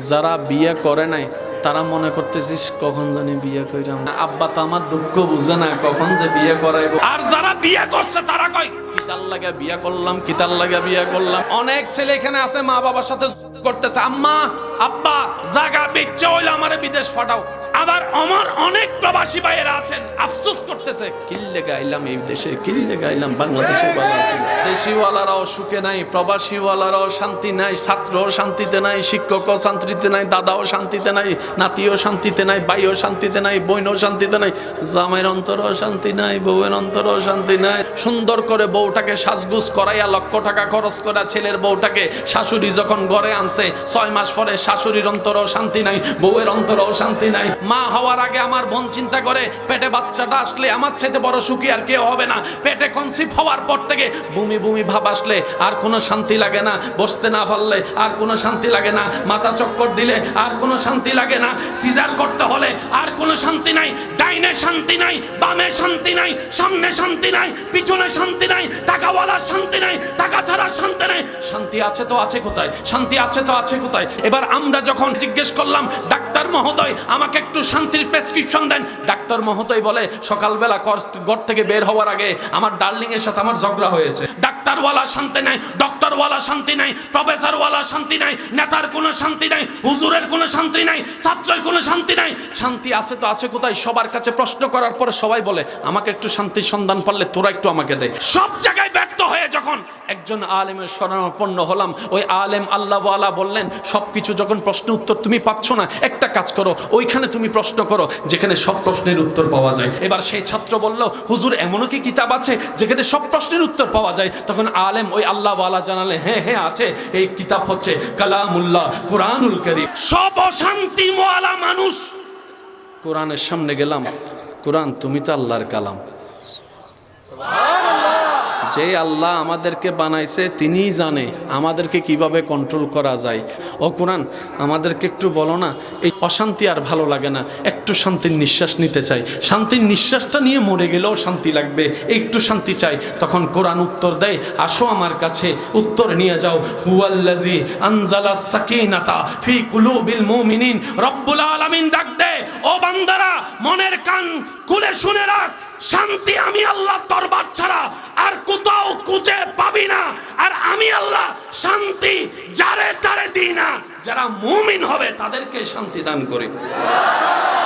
যারা বিয়ে করে নাই তারা মনে করতেছিস কখন জানি বিয়ে কইরাম। আব্বা তো আমার দুঃখ বুঝে না কখন যে বিয়ে করাইবো। আর যারা বিয়ে করছে তারা কয় কিতার লাগা বিয়ে করলাম, কিতার লাগা বিয়ে করলাম। অনেক ছেলে এখানে আছে মা বাবার সাথে করতেছে, আম্মা আব্বা জায়গা বেচে হইলে আমারে বিদেশ পাঠাও। আবার আমার অনেক প্রবাসী ভাইয়েরা আছেন আফসোস করতেছে, কিল্লে গাইলাম এই দেশে, কিল্লে গাইলাম বাংলাদেশে ভালো আছি। দেশিওয়ালারাও সুখে নাই, প্রবাসীওয়ালারাও শান্তি নাই, ছাত্রও শান্তিতে নাই, শিক্ষকও শান্তিতে নাই, দাদাও শান্তিতে নাই, নাতিও শান্তিতে নাই, ভাইও শান্তিতে নাই, বোনও শান্তিতে নাই, জামাইয়ের অন্তরও শান্তি নাই, বউয়ের অন্তরও শান্তি নাই। সুন্দর করে বউটাকে সাজগুজ করাইয়া লক্ষ টাকা খরচ করা ছেলের বউটাকে শাশুড়ি যখন ঘরে আনছে 6 মাস পরে শাশুড়ির অন্তরও শান্তি নাই, বউয়ের অন্তরও শান্তি নাই। মা হওয়ার আগে আমার বোন চিন্তা করে পেটে বাচ্চাটা আসলে আমার চাইতে বড় সুখী আর কেউ হবে না। পেটে কনসিভ হওয়ার পর থেকে বমি বমি ভাব আসলে আর কোনো শান্তি লাগে না, বসতে না পারলে আর কোনো শান্তি লাগে না, মাথা চক্কর দিলে আর কোনো শান্তি লাগে না, সিজার করতে হলে আর কোনো শান্তি নাই। ডাইনে শান্তি নাই, বামে শান্তি নাই, সামনে শান্তি নাই, পিছনে শান্তি নাই, টাকাওয়ালার শান্তি নাই, টাকা ছাড়া শান্তি নাই। শান্তি আছে তো আছে কোথায়? শান্তি আছে তো আছে কোথায়? এবার আমরা যখন জিজ্ঞেস করলাম ডাক্তার মহোদয় আমাকে একটু শান্তির প্রেসক্রিপশন দেন, ডাক্তার মহোদয় বলে সকালবেলা ঘর থেকে বের হওয়ার আগে আমার ডার্লিং এর সাথে আমার ঝগড়া হয়েছে। ডাক্তারওয়ালা শান্তি নাই, ডক্টরওয়ালা শান্তি নাই, প্রফেসরওয়ালা শান্তি নাই, নেতার কোনো শান্তি নাই, হুজুরের কোনো শান্তি নাই, ছাত্রের কোনো শান্তি নাই। শান্তি আছে তো আছে কোথায়? সবার কাছে প্রশ্ন করার পরে সবাই বলে আমাকে একটু শান্তির সন্ধান পারলে তোরা একটু আমাকে দে। সব জায়গায় ব্যর্থ হয়ে যখন একজন আলেমের শরণাপন্ন হলাম, ওই আলেম আল্লাহওয়ালা বললেন সবকিছু যখন প্রশ্ন উত্তর তুমি পাচ্ছ না, একটা কাজ করো, ওইখানে তুমি প্রশ্ন করো যেখানে সব প্রশ্নের উত্তর পাওয়া যায়। এবার সেই ছাত্র বলল হুজুর এমনও কি কিতাব আছে যেখানে সব প্রশ্নের উত্তর পাওয়া যায়? তখন আলেম ওই আল্লাহওয়ালা জানালে হ্যাঁ হ্যাঁ আছে, এই কিতাব হচ্ছে কালামুল্লাহ, কুরআনুল কারীম। সব অশান্তি ওয়ালা মানুষ কোরআনের সামনে গেলাম, কোরআন তুমি তো আল্লাহর কালাম। যে আল্লাহ আমাদেরকে বানাইছে তিনিই জানে আমাদেরকে কিভাবে কন্ট্রোল করা যায়। ও কোরআন আমাদেরকে একটু বলো না, এই অশান্তি আর ভালো লাগে না, একটু শান্তির নিঃশ্বাস নিতে চাই, শান্তির নিঃশ্বাসটা নিয়ে মরে গেলেও শান্তি লাগবে, একটু শান্তি চাই। তখন কোরআন উত্তর দেয় আসো আমার কাছে, উত্তর নিয়ে যাও। হুয়াল্লাযী আনজালাস সাকিনাতা ফি কুলুবিল মুমিনিন। রব্বুল আলামিন ডাক দে, ও বান্দারা মনের কান খুলে শুনে রাখ, শান্তি আমি আল্লাহ দরবার ছাড়া আর কোথাও খুঁজে পাবি না। আর আমি আল্লাহ শান্তি যারে তারে দিই না, যারা মুমিন হবে তাদেরকে শান্তি দান করি।